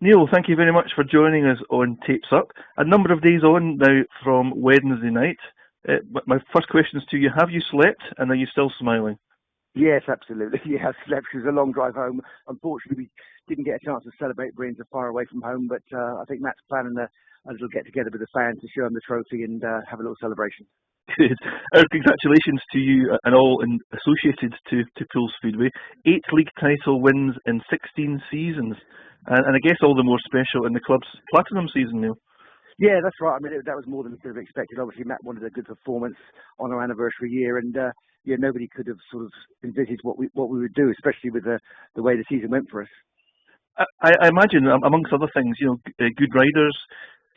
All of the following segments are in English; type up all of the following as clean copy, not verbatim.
Neil, thank you very much for joining us on Tapes Up. A number of days on now from Wednesday night. My first question is to you, have you slept and are you still smiling? Yes, absolutely. Yeah, I slept. It was a long drive home. Unfortunately, we didn't get a chance to celebrate. Brians are far away from home, but I think Matt's planning a little get-together with the fans to show them the trophy and have a little celebration. Good. Our congratulations to you and all associated to Pool Speedway. 8 league title wins in 16 seasons. And I guess all the more special in the club's platinum season, Neil. Yeah, that's right. I mean, that was more than we could have expected. Obviously, Matt wanted a good performance on our anniversary year, and nobody could have sort of envisaged what we would do, especially with the way the season went for us. I imagine, amongst other things, good riders,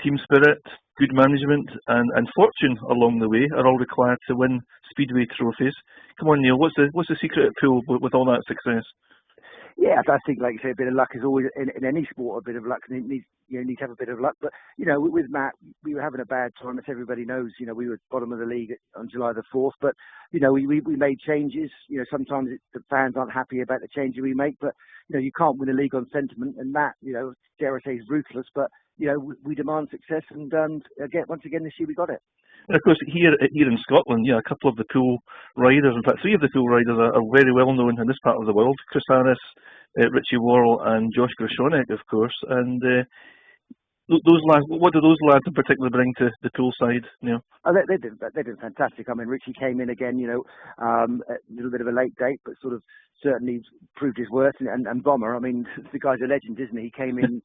team spirit, good management, and fortune along the way are all required to win Speedway trophies. Come on, Neil, what's the secret at Pool with all that success? Yeah, I think, like you say, a bit of luck is always in any sport. A bit of luck, and you need to have a bit of luck. But with Matt, we were having a bad time, as everybody knows. We were bottom of the league on July the 4th. But we made changes. Sometimes the fans aren't happy about the changes we make. But you can't win a league on sentiment. And Matt, dare I say, is ruthless. But we demand success, and once again this year we got it. And of course, here in Scotland, a couple of the Pool riders, in fact, 3 of the Pool riders are very well known in this part of the world. Chris Harris, Richie Worrell, and Josh Groshonek, of course. And those lads, what do those lads in particular bring to the Pool side? Oh, they've been fantastic. I mean, Richie came in again, a little bit of a late date, but sort of certainly proved his worth. And Bomber, I mean, the guy's a legend, isn't he? He came in,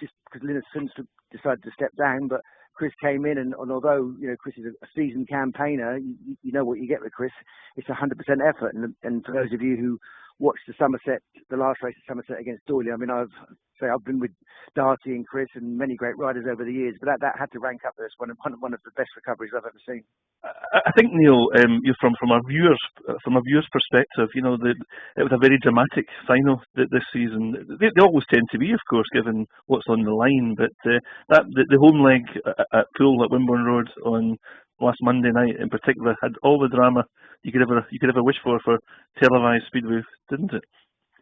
just because Linus Finch decided to step down, but Chris came in, and although Chris is a seasoned campaigner, you know what you get with Chris. It's 100% effort, and for those of you who watched the last race of Somerset against Doyley, I mean, I've been with Darty and Chris and many great riders over the years, but that had to rank up as one of the best recoveries I've ever seen. I think, Neil, from a viewer's perspective, it was a very dramatic final this season. They always tend to be, of course, given what's on the line. But the home leg at Pool at Wimborne Road on last Monday night, in particular, had all the drama you could ever wish for televised Speedway, didn't it?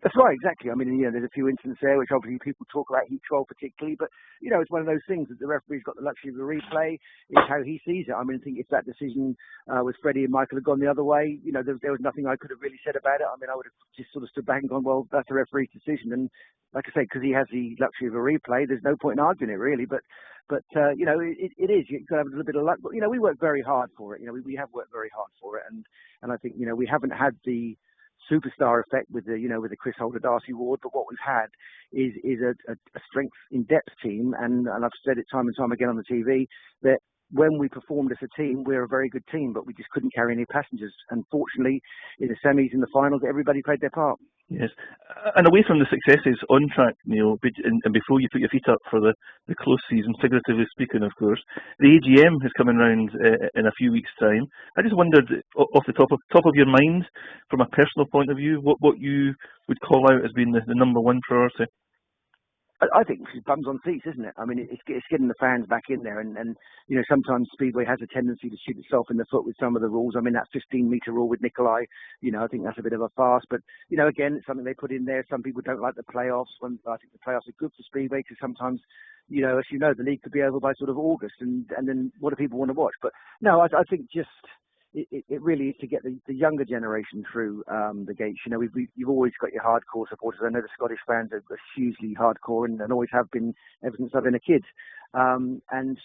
That's right, exactly. I mean, there's a few incidents there which obviously people talk about heat control particularly, but it's one of those things that the referee's got the luxury of the replay. It's how he sees it. I mean, I think if that decision with Freddie and Michael had gone the other way, there was nothing I could have really said about it. I mean, I would have just sort of stood back and gone, well, that's the referee's decision. And like I say, because he has the luxury of a replay, there's no point in arguing it really. But it is. You've got to have a little bit of luck. But we work very hard for it. We have worked very hard for it, and I think we haven't had the superstar effect with the Chris Holder Darcy Ward, but what we've had is a strength in depth team, and I've said it time and time again on the TV that when we performed as a team, we're a very good team, but we just couldn't carry any passengers. And fortunately, in the semis and the finals, everybody played their part. Yes, and away from the successes on track, Neil, and before you put your feet up for the close season, figuratively speaking, of course, the AGM is coming round in a few weeks' time. I just wondered, off the top of your mind, from a personal point of view, what you would call out as being the number one priority. I think it's bums on seats, isn't it? I mean, it's getting the fans back in there, and sometimes Speedway has a tendency to shoot itself in the foot with some of the rules. I mean, that 15-metre rule with Nikolai, I think that's a bit of a farce. But again, it's something they put in there. Some people don't like the playoffs. When I think the playoffs are good for Speedway because sometimes, as the league could be over by sort of August, and then what do people want to watch? But no, I think just. It really is to get the younger generation through the gates. You've always got your hardcore supporters. I know the Scottish fans are hugely hardcore and always have been ever since I've been a kid. And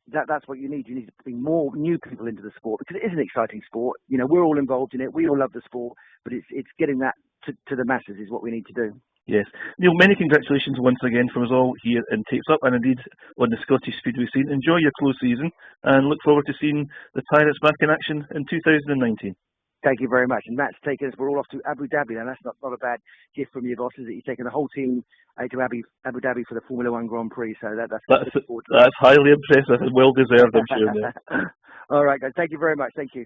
that's what you need. You need to bring more new people into the sport because it is an exciting sport. We're all involved in it. We all love the sport, but it's getting that to the masses is what we need to do. Yes. Neil, many congratulations once again from us all here in Tapes Up and indeed on the Scottish Speedway scene. Enjoy your close season and look forward to seeing the Pirates back in action in 2019. Thank you very much. And Matt's taken us, we're all off to Abu Dhabi, and that's not a bad gift from your boss, is it? You've taken the whole team to Abu Dhabi for the Formula One Grand Prix, so that's highly impressive and well deserved, I'm sure. Neil. All right, guys. Thank you very much. Thank you.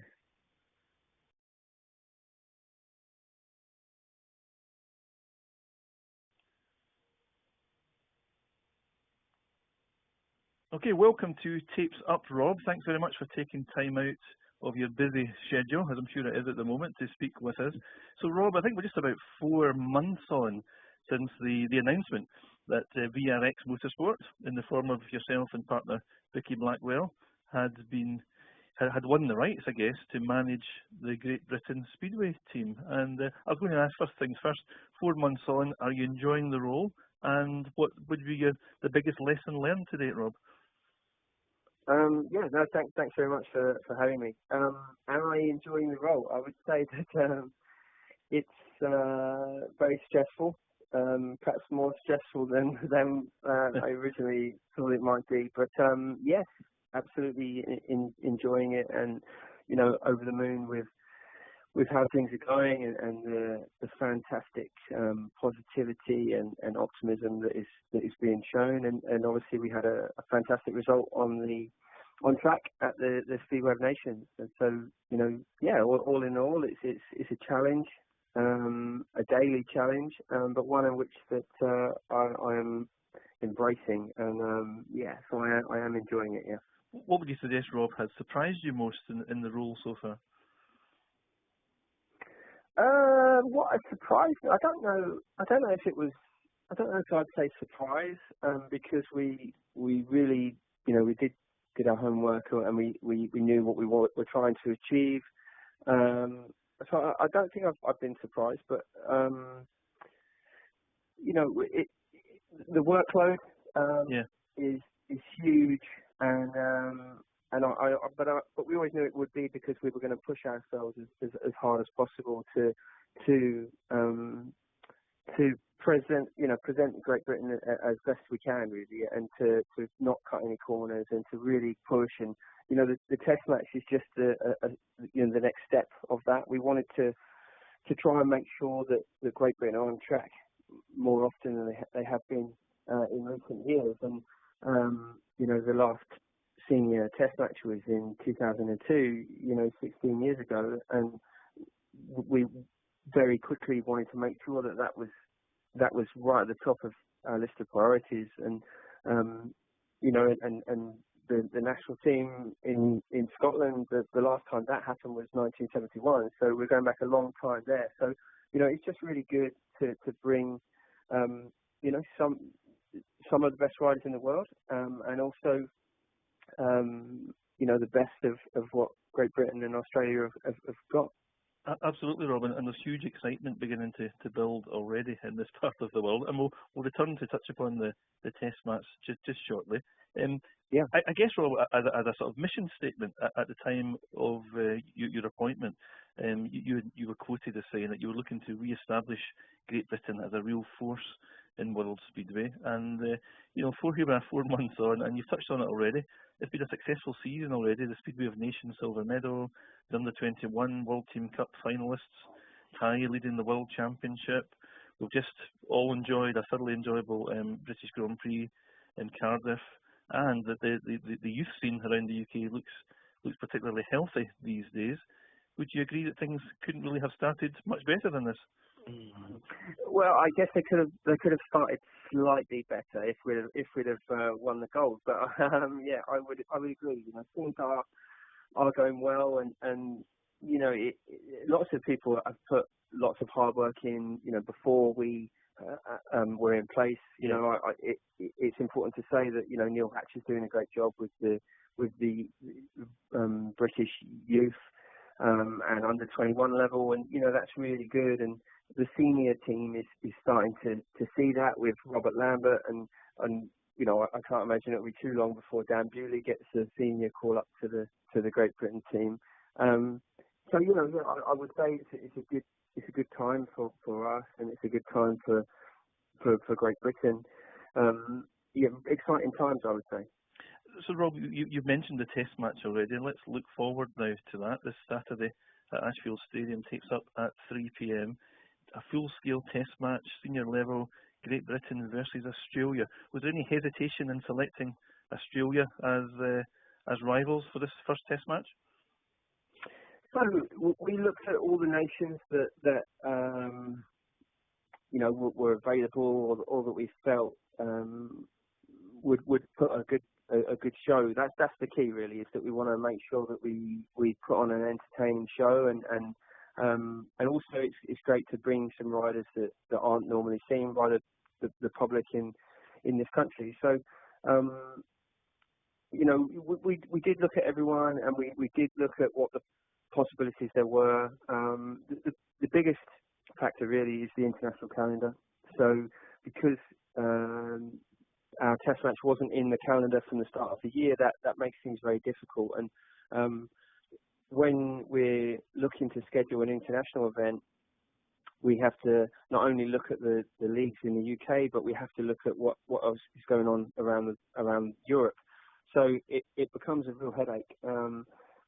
Okay, welcome to Tapes Up, Rob. Thanks very much for taking time out of your busy schedule, as I'm sure it is at the moment, to speak with us. So, Rob, I think we're just about 4 months on since the announcement that VRX Motorsport, in the form of yourself and partner Vicky Blackwell, had won the rights, I guess, to manage the Great Britain Speedway team. And I was going to ask first things first. 4 months on, are you enjoying the role? And what would be the biggest lesson learned to date, Rob? Thanks very much for having me. Am I enjoying the role? I would say that it's very stressful, perhaps more stressful than I originally thought it might be. But yes, absolutely enjoying it, and over the moon with how things are going, and the fantastic positivity and optimism that is being shown, and obviously we had a fantastic result on track at the Speedway of Nations, and so all in all it's a challenge, a daily challenge, but one in which that I am embracing, and so I am enjoying it. Yeah. What would you suggest, Rob, has surprised you most in the role so far? What has surprised me? I don't know if I'd say surprise, because we really, we did our homework, and we knew what we were trying to achieve. So I don't think I've been surprised, but the workload is huge, but we always knew it would be, because we were going to push ourselves as hard as possible to present Great Britain as best we can, really, and to not cut any corners, and to really push. And the test match is just the next step of that. We wanted to try and make sure that the Great Britain are on track more often than they have been in recent years. And the last senior test match was in 2002, 16 years ago, and we very quickly wanted to make sure that was right at the top of our list of priorities. And the national team in Scotland, the last time that happened was 1971, so we're going back a long time there. So it's just really good to bring some of the best riders in the world, and also the best of what Great Britain and Australia have got. Absolutely, Robin, and there's huge excitement beginning to build already in this part of the world, and we'll return to touch upon the test match just shortly. I guess, Rob, as a sort of mission statement at the time of your appointment, you were quoted as saying that you were looking to re-establish Great Britain as a real force in World Speedway, and here we are 4 months on, and you've touched on it already. It's been a successful season already. The Speedway of Nations silver medal, the Under-21 World Team Cup finalists, Tai leading the World Championship. We've just all enjoyed a thoroughly enjoyable British Grand Prix in Cardiff, and the youth scene around the UK looks particularly healthy these days. Would you agree that things couldn't really have started much better than this? Well, I guess they could have started slightly better if we'd have won the gold. But I would agree. Things are going well, and lots of people have put lots of hard work in. Before we were in place. It's important to say that Neil Hatch is doing a great job with the British youth and under-21 level, and that's really good. And the senior team is starting to see that with Robert Lambert, and I can't imagine it'll be too long before Dan Bewley gets a senior call up to the Great Britain team. So I would say it's a good time for us, and it's a good time for Great Britain. Exciting times, I would say. So, Rob, you've mentioned the test match already, and let's look forward now to that. This Saturday at Ashfield Stadium takes up at 3 p.m. A full-scale test match, senior level, Great Britain versus Australia. Was there any hesitation in selecting Australia as rivals for this first test match? So we looked at all the nations that were available, or that we felt would put a good show. That's the key, really, is that we want to make sure that we put on an entertaining show and And also it's great to bring some riders that aren't normally seen by the public in this country. So, you know, we did look at everyone, and we did look at what the possibilities there were. The biggest factor really is the international calendar. So because our test match wasn't in the calendar from the start of the year, that makes things very difficult. And when we're looking to schedule an international event, we have to not only look at the leagues in the UK, but we have to look at what else is going on around Europe. So it becomes a real headache.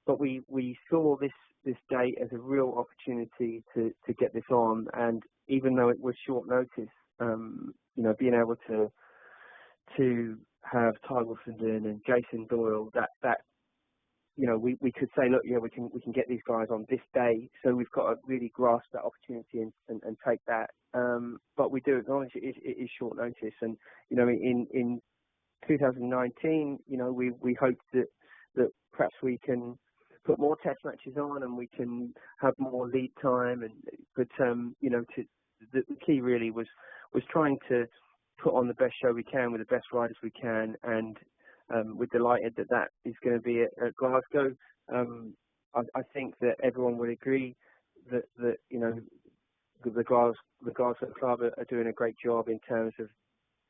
But we saw this date as a real opportunity to get this on, and even though it was short notice, you know, being able to have Tai Woffinden and Jason Doyle, that you know, we could say, look, yeah, we can get these guys on this day, so we've got to really grasp that opportunity and take that. But we do acknowledge it is short notice, and you know, in 2019, you know, we hope that perhaps we can put more test matches on and we can have more lead time. But you know, the key really was trying to put on the best show we can with the best riders we can, and we're delighted that is going to be at Glasgow. I think that everyone would agree that you know, the Glasgow club are doing a great job in terms of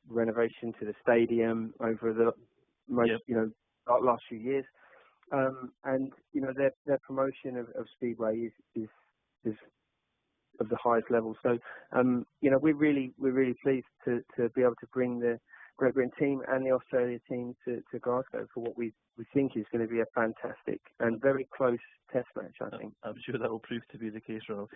renovation to the stadium over the you know, last few years, and you know, their promotion of Speedway is of the highest level. So you know, we're really pleased to be able to bring the Great Britain team and the Australia team to Glasgow for what we think is going to be a fantastic and very close test match, I think. I'm sure that will prove to be the case, Ronald.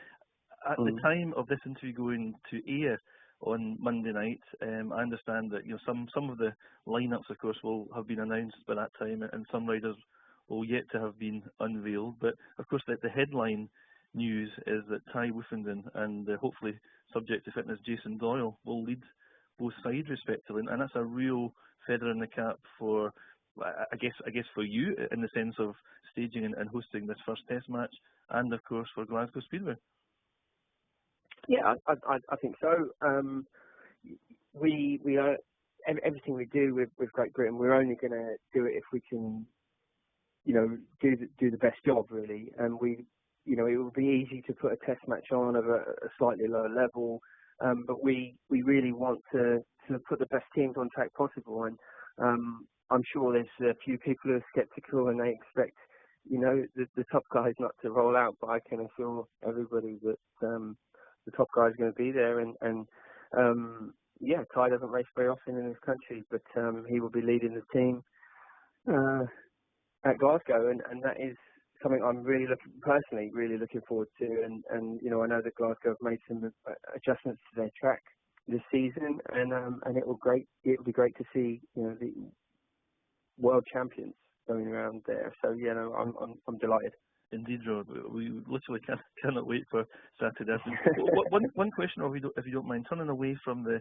At the time of this interview going to air on Monday night, I understand that, you know, some of the lineups, of course, will have been announced by that time, and some riders will yet to have been unveiled. But of course, the headline news is that Tai Woffinden and hopefully, subject to fitness, Jason Doyle will lead both sides respectively, and that's a real feather in the cap for, I guess for you, in the sense of staging and hosting this first test match, and of course for Glasgow Speedway. Yeah, I think so. We are, everything we do with Great Britain, we're only going to do it if we can, you know, do the best job really. And you know, it would be easy to put a test match on of a slightly lower level, but we really want to put the best teams on track possible. And I'm sure there's a few people who are sceptical and they expect, you know, the top guys not to roll out, but I can assure everybody that the top guy is going to be there, and yeah, Tai doesn't race very often in this country, but he will be leading the team at Glasgow, and that is something I'm personally really looking forward to. And you know, I know that Glasgow have made some adjustments to their track this season, and it will be great to see, you know, the world champions going around there. So yeah, no, I'm delighted. Indeed, Rod. We literally cannot wait for Saturday afternoon. One question, if you don't mind, turning away from the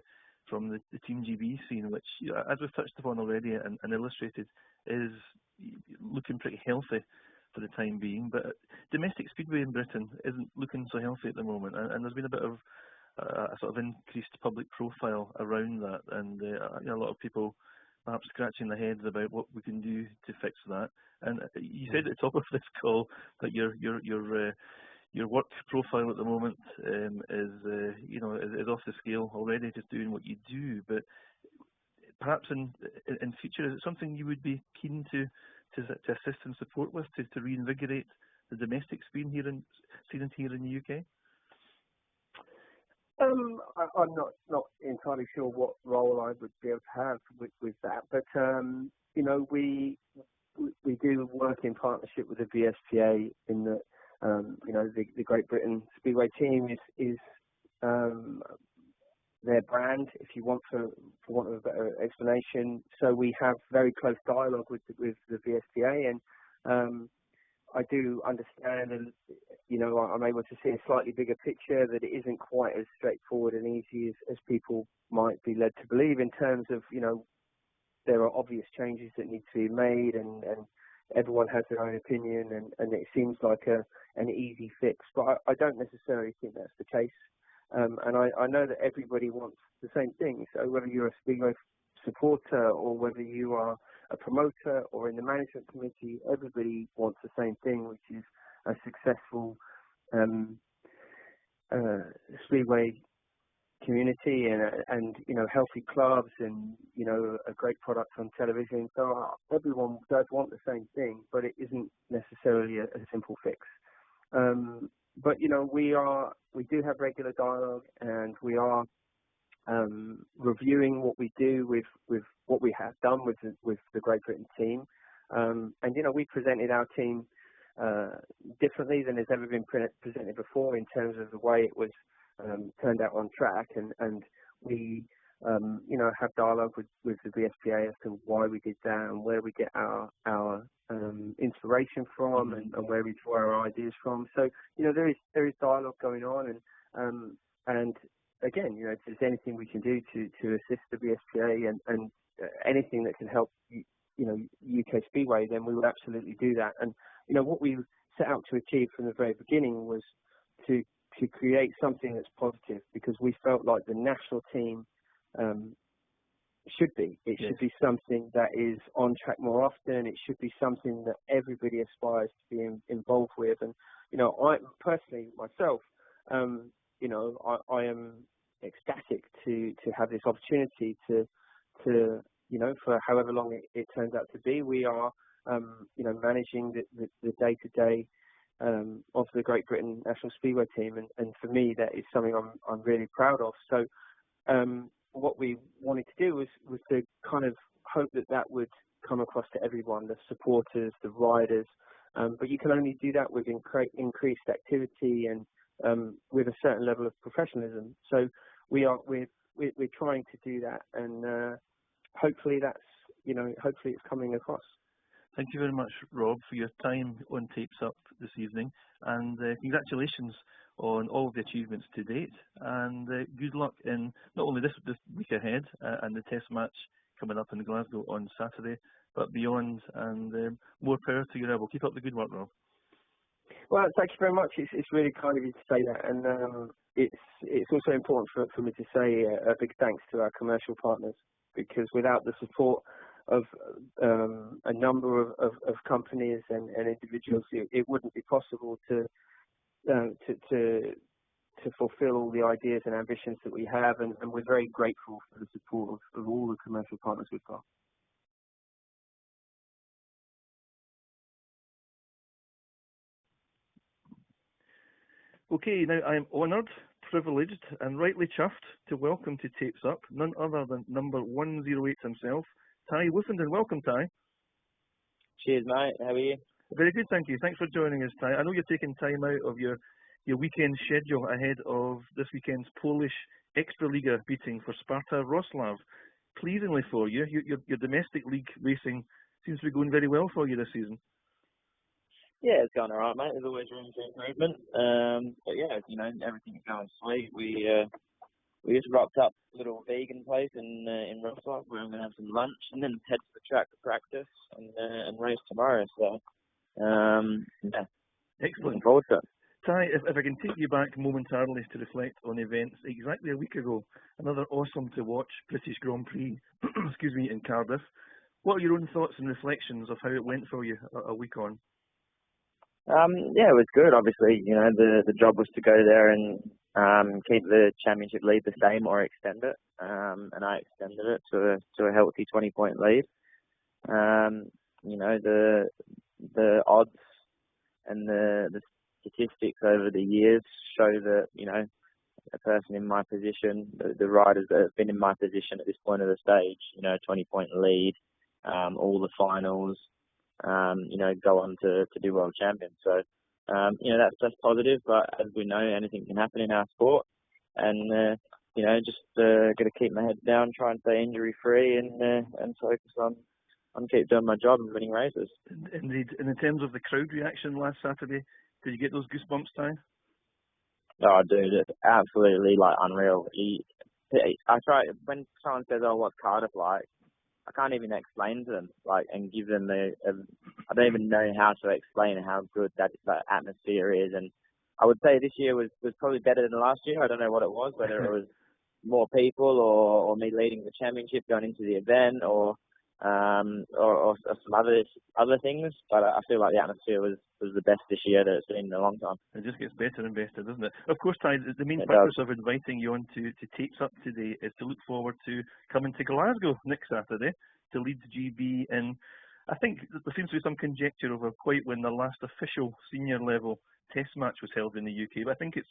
Team GB scene, which, as we've touched upon already and illustrated, is looking pretty healthy for the time being. But domestic speedway in Britain isn't looking so healthy at the moment, and there's been a bit of a sort of increased public profile around that, and you know, a lot of people perhaps scratching their heads about what we can do to fix that. And you said at the top of this call that your work profile at the moment is off the scale already, just doing what you do. But perhaps in future, is it something you would be keen to assist and support with to reinvigorate the domestic scene here in the UK? I'm not entirely sure what role I would be able to have with that, but you know, we do work in partnership with the VSPA in that you know, the Great Britain Speedway team is their brand, if you want, for want of a better explanation. So we have very close dialogue with the VSPA, and I do understand, and you know, I'm able to see a slightly bigger picture, that it isn't quite as straightforward and easy as people might be led to believe, in terms of, you know, there are obvious changes that need to be made, and everyone has their own opinion, and it seems like an easy fix. But I don't necessarily think that's the case. And I know that everybody wants the same thing. So whether you're a Speedway supporter or whether you are a promoter or in the management committee, everybody wants the same thing, which is a successful Speedway community and healthy clubs and a great product on television. So everyone does want the same thing, but it isn't necessarily a simple fix. But we do have regular dialogue, and we are reviewing what we do with what we have done with the Great Britain team. And we presented our team differently than has ever been presented before in terms of the way it was turned out on track, and we have dialogue with the BSPA as to why we did that and where we get our inspiration from and where we draw our ideas from. So there is dialogue going on, and again, if there's anything we can do to assist the BSPA and anything that can help UK Speedway, then we will absolutely do that. And what we set out to achieve from the very beginning was to create something that's positive, because we felt like the national team should be. It should be something that is on track more often. It should be something that everybody aspires to be involved with. And I personally myself, I am ecstatic to have this opportunity to for however long it turns out to be. We are managing the day-to-day of the Great Britain National Speedway team, and for me that is something I'm really proud of. So what we wanted to do was to kind of hope that would come across to everyone, the supporters, the riders, but you can only do that with increased activity and with a certain level of professionalism. So we're trying to do that, and hopefully hopefully it's coming across. Thank you very much, Rob, for your time on Tapes Up this evening, and congratulations on all of the achievements to date, and good luck in not only this week ahead and the test match coming up in Glasgow on Saturday, but beyond, and more power to you, Rob. Keep up the good work, Rob. Well, thank you very much. It's really kind of you to say that, and it's also important for me to say a big thanks to our commercial partners, because without the support of a number of companies and individuals, it wouldn't be possible to fulfill all the ideas and ambitions that we have, and we're very grateful for the support of all the commercial partners we've got. Okay, now I am honoured, privileged and rightly chuffed to welcome to Tapes Up none other than number 108 himself, Tai Woffinden. Welcome, Tai. Cheers, mate. How are you? Very good, thank you. Thanks for joining us, Tai. I know you're taking time out of your weekend schedule ahead of this weekend's Polish Extraliga beating for Sparta Wrocław. Pleasingly for you, your domestic league racing seems to be going very well for you this season. Yeah, it's going all right, mate. There's always room for improvement. But yeah, everything's going sweet. We just rocked up a little vegan place in Wrocław where I'm going to have some lunch and then head to the track to practice and race tomorrow. So, yeah. Excellent. Looking forward to it. Tai, if I can take you back momentarily to reflect on events exactly a week ago, another awesome to watch British Grand Prix, excuse me, in Cardiff. What are your own thoughts and reflections of how it went for you a week on? Yeah, it was good. Obviously, the job was to go there and keep the championship lead the same or extend it, and I extended it to a healthy 20-point lead. The odds and the statistics over the years show that a person in my position, the riders that have been in my position at this point of the stage, 20-point lead, all the finals, go on to do world champions. So, that's positive, but as we know, anything can happen in our sport. And, just got to keep my head down, try and stay injury free and focus on keep doing my job and winning races. Indeed. And in terms of the crowd reaction last Saturday, did you get those goosebumps, Tai? Oh, dude, it's absolutely unreal. I try, when someone says, "Oh, what's Cardiff like?" I can't even explain to them, like, and give them I don't even know how to explain how good that atmosphere is. And I would say this year was probably better than last year. I don't know what it was, whether it was more people or me leading the championship going into the event or some other things. But I feel like the atmosphere was the best this year that it's been in a long time. It just gets better and better, doesn't it? Of course, Tai, the main purpose of inviting you on to Tapes Up today is to look forward to coming to Glasgow next Saturday to lead GB. And I think there seems to be some conjecture over quite when the last official senior level test match was held in the UK, but I think it's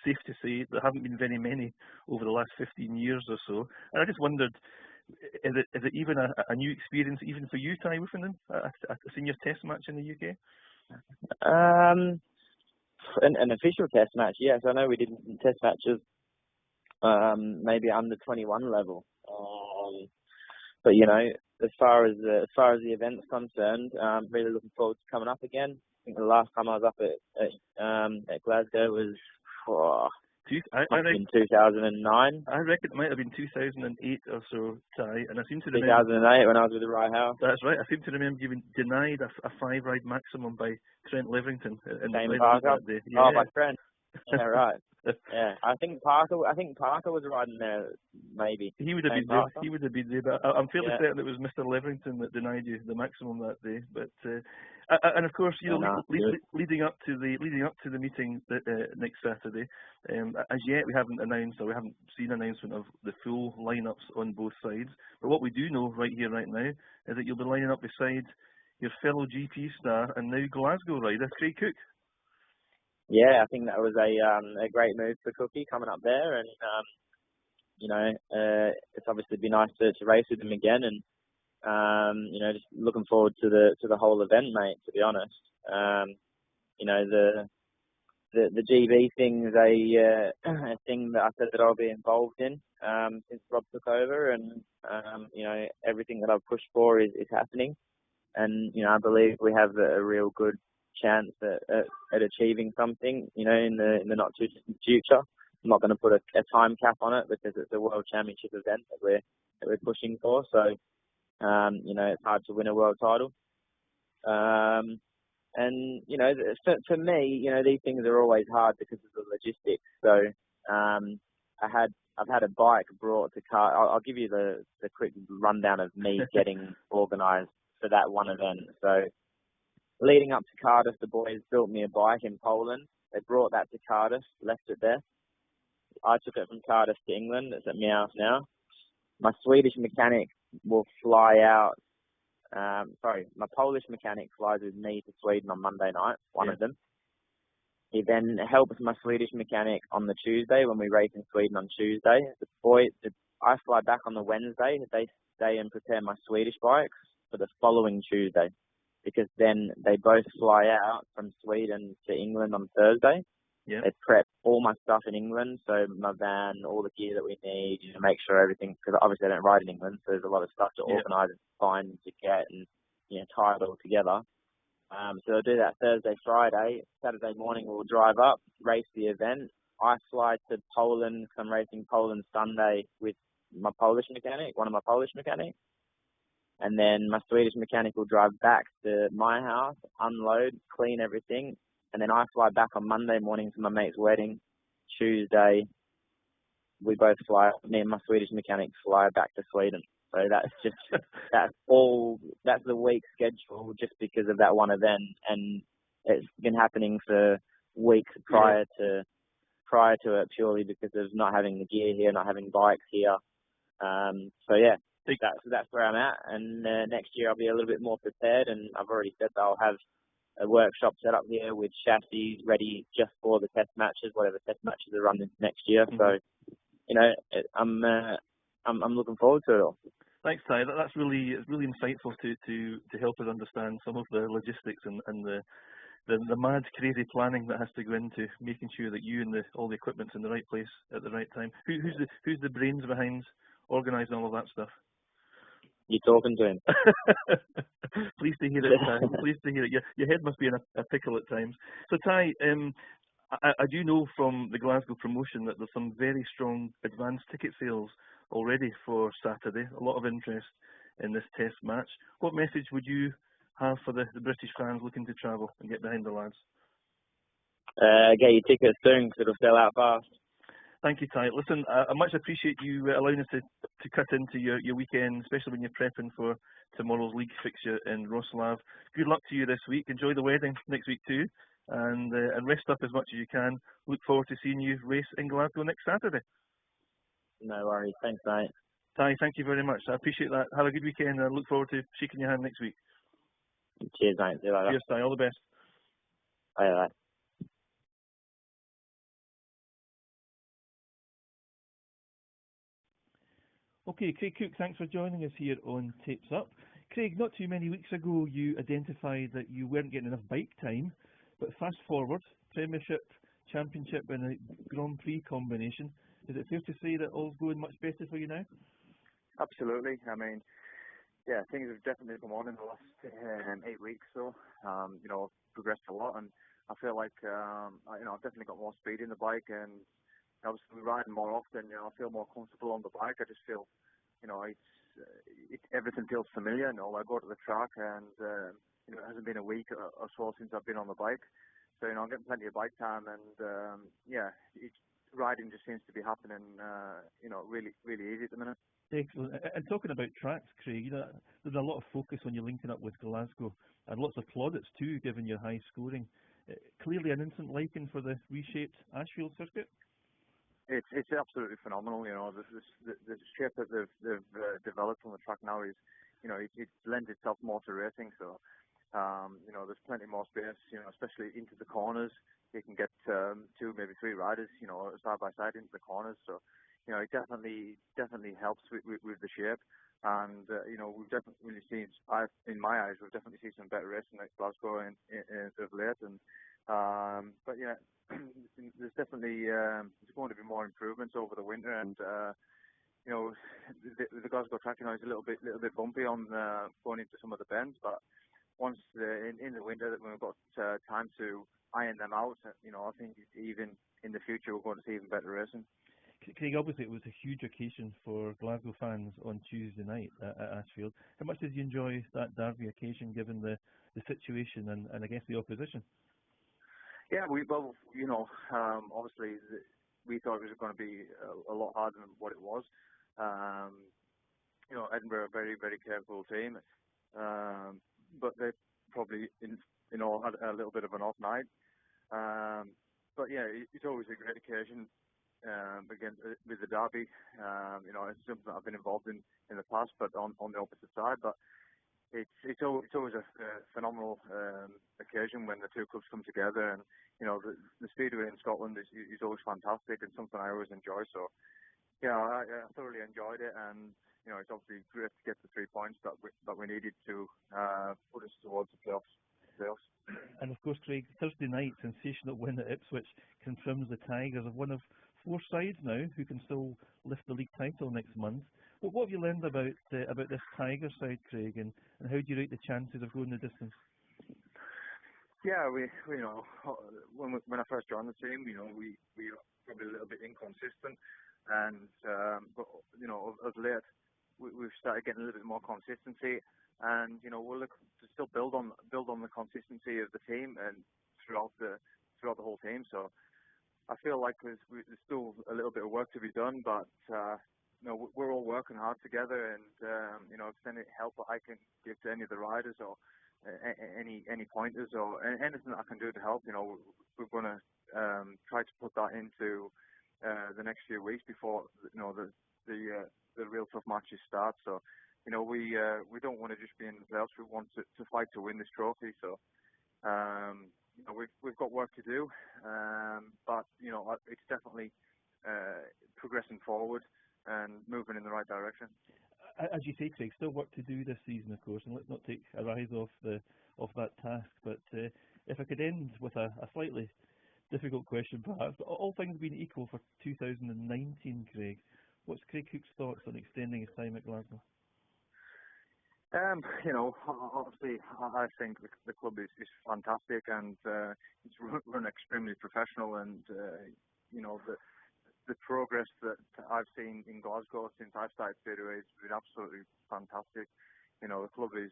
safe to say there haven't been very many over the last 15 years or so. And I just wondered, is it even a new experience even for you, Tai Woffinden, a senior test match in the UK? An official test match, yes. I know we did test matches, maybe under 21 level. But you know, as far as the event's concerned, really looking forward to coming up again. I think the last time I was up at Glasgow was in 2009. I reckon it might have been 2008 or so, Tai, and I seem to remember 2008 when I was with the Rye House. That's right. I seem to remember you being denied a 5-ride maximum by Trent Leverington in that day. Yeah. Oh, my friend. Yeah, right. Yeah, I think Parker was riding there, maybe. He would have been there. He would have been there, but I'm fairly certain it was Mr. Leverington that denied you the maximum that day. But and of course, you know, leading up to the meeting next Saturday, as yet we haven't announced, or we haven't seen an announcement of the full lineups on both sides. But what we do know right here, right now, is that you'll be lining up beside your fellow GP star and now Glasgow rider, Craig Cook. Yeah, I think that was a great move for Cookie coming up there, and you know, it's obviously been nice to race with him again, and you know, just looking forward to the whole event, mate. To be honest, you know, the GB thing is a thing that I said that I'll be involved in since Rob took over, and you know, everything that I've pushed for is happening, and you know, I believe we have a real good chance at achieving something, you know, in the not too distant future. I'm not going to put a time cap on it because it's a world championship event that we're pushing for. So, you know, it's hard to win a world title. And you know, for me, you know, these things are always hard because of the logistics. So, I've had a bike brought to car. I'll give you the quick rundown of me getting organised for that one event. So, leading up to Cardiff, the boys built me a bike in Poland. They brought that to Cardiff, left it there. I took it from Cardiff to England. It's at my house now. My Swedish mechanic will fly out. My Polish mechanic flies with me to Sweden on Monday night, one of them. He then helps my Swedish mechanic on the Tuesday when we race in Sweden on Tuesday. I fly back on the Wednesday. They stay and prepare my Swedish bikes for the following Tuesday, because then they both fly out from Sweden to England on Thursday. Yeah. They prep all my stuff in England, so my van, all the gear that we need, you know, make sure everything, because obviously I don't ride in England, so there's a lot of stuff to organise and find to get and, you know, tie it all together. So I'll do that Thursday, Friday. Saturday morning we'll drive up, race the event. I fly to Poland, because I'm racing Poland Sunday with my Polish mechanic, one of my Polish mechanics. And then my Swedish mechanic will drive back to my house, unload, clean everything. And then I fly back on Monday morning to my mate's wedding. Tuesday, we both fly, me and my Swedish mechanic fly back to Sweden. So that's just, that's the week schedule just because of that one event. And it's been happening for weeks prior to it, purely because of not having the gear here, not having bikes here. So yeah. That's where I'm at, and next year I'll be a little bit more prepared, and I've already said that I'll have a workshop set up here with chassis ready just for the test matches, whatever test matches are running next year. Mm-hmm. So, you know, I'm looking forward to it all. Thanks, Tai. That's really insightful to help us understand some of the logistics and the mad, crazy planning that has to go into making sure that you and all the equipment's in the right place at the right time. Who's the brains behind organising all of that stuff? You're talking to him. Pleased to hear it, Tai. Pleased to hear it. Your head must be in a pickle at times. So, Tai, I do know from the Glasgow promotion that there's some very strong advance ticket sales already for Saturday. A lot of interest in this test match. What message would you have for the British fans looking to travel and get behind the lads? Get your tickets soon, because it'll sell out fast. Thank you, Tai. Listen, I much appreciate you allowing us to cut into your weekend, especially when you're prepping for tomorrow's league fixture in Wrocław. Good luck to you this week. Enjoy the wedding next week too, and rest up as much as you can. Look forward to seeing you race in Glasgow next Saturday. No worries. Thanks, mate. Tai, thank you very much. I appreciate that. Have a good weekend, and I look forward to shaking your hand next week. Cheers, mate. See you later. Cheers, Tai. All the best. Bye. Okay, Craig Cook, thanks for joining us here on Tapes Up. Craig, not too many weeks ago you identified that you weren't getting enough bike time, but fast forward, Premiership, Championship and a Grand Prix combination. Is it fair to say that all's going much better for you now? Absolutely. I mean, yeah, things have definitely come on in the last 8 weeks or so. You know, I've progressed a lot, and I feel like, you know, I've definitely got more speed in the bike, and obviously riding more often, you know, I feel more comfortable on the bike. I just feel, you know, everything feels familiar. You know, I go to the track and, you know, it hasn't been a week or so since I've been on the bike. So, you know, I'm getting plenty of bike time, and, yeah, riding just seems to be happening, you know, really, really easy at the minute. Excellent. And talking about tracks, Craig, you know, there's a lot of focus on you linking up with Glasgow, and lots of plaudits too, given your high scoring. Clearly an instant liking for the reshaped Ashfield circuit? It's absolutely phenomenal. You know, the shape that they've developed on the track now is, you know, it lends itself more to racing. So, you know, there's plenty more space. You know, especially into the corners, you can get 2, maybe 3 riders, you know, side by side into the corners. So, you know, it definitely helps with the shape. And you know, we've definitely seen, in my eyes, we've definitely seen some better racing at Glasgow of late. And but yeah, there's definitely there's going to be more improvements over the winter, and you know, the Glasgow track, you know, is a little bit bumpy on going into some of the bends, but once in the winter, when we've got time to iron them out, you know, I think even in the future we're going to see even better racing. Craig, obviously it was a huge occasion for Glasgow fans on Tuesday night at Ashfield. How much did you enjoy that derby occasion, given the situation and I guess the opposition? Yeah, well, you know, obviously we thought it was going to be a lot harder than what it was. You know, Edinburgh are a very, very capable team, but they probably, you know, had a little bit of an off night. But yeah, it's always a great occasion. Again, with the derby, you know, it's something that I've been involved in the past, but on the opposite side. But it's always a phenomenal occasion when the two clubs come together, and you know, the speedway in Scotland is always fantastic and something I always enjoy. So yeah, I thoroughly enjoyed it, and you know, it's obviously great to get the 3 points that we needed to put us towards the playoffs. And of course, Craig, Thursday night sensational win at Ipswich confirms the Tigers are one of 4 sides now who can still lift the league title next month. What have you learned about this Tiger side, Craig, and how do you rate the chances of going the distance? Yeah, we you know, when I first joined the team, you know, we were probably a little bit inconsistent, and but you know, of late we've started getting a little bit more consistency, and you know, we'll look to still build on the consistency of the team and throughout the whole team. So I feel like there's still a little bit of work to be done, but you know, we're all working hard together, and you know, if there's any help that I can give to any of the riders or any pointers or anything that I can do to help, you know, we're going to try to put that into the next few weeks before, you know, the real tough matches start. So, you know, we don't want to just be in the playoffs. We want to fight to win this trophy. So, you know, we've got work to do, but you know, it's definitely progressing forward and moving in the right direction. As you say, Craig, still work to do this season, of course, and let's not take our eyes off that task. But if I could end with a slightly difficult question, perhaps, but all things being equal for 2019, Craig, what's Craig Cook's thoughts on extending his time at Glasgow? You know, obviously, I think the club is fantastic, and it's run extremely professional, and you know, the progress that I've seen in Glasgow since I've started speedway has been absolutely fantastic. You know, the club is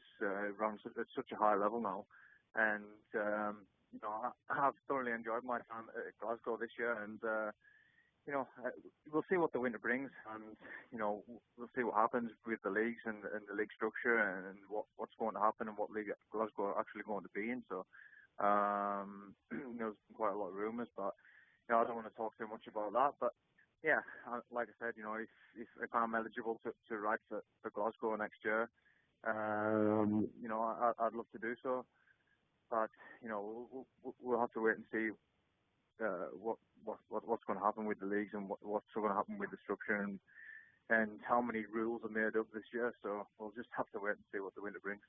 runs at such a high level now, and you know, I have thoroughly enjoyed my time at Glasgow this year, and you know, we'll see what the winter brings, and you know, we'll see what happens with the leagues and the league structure, and what's going to happen and what league Glasgow are actually going to be in. So, there's been quite a lot of rumours, but you know, I don't want to talk too much about that. But yeah, like I said, you know, if I'm eligible to ride for Glasgow next year, you know, I'd love to do so. But you know, we'll have to wait and see what's going to happen with the leagues and what's going to happen with the structure and how many rules are made up this year. So we'll just have to wait and see what the winter brings.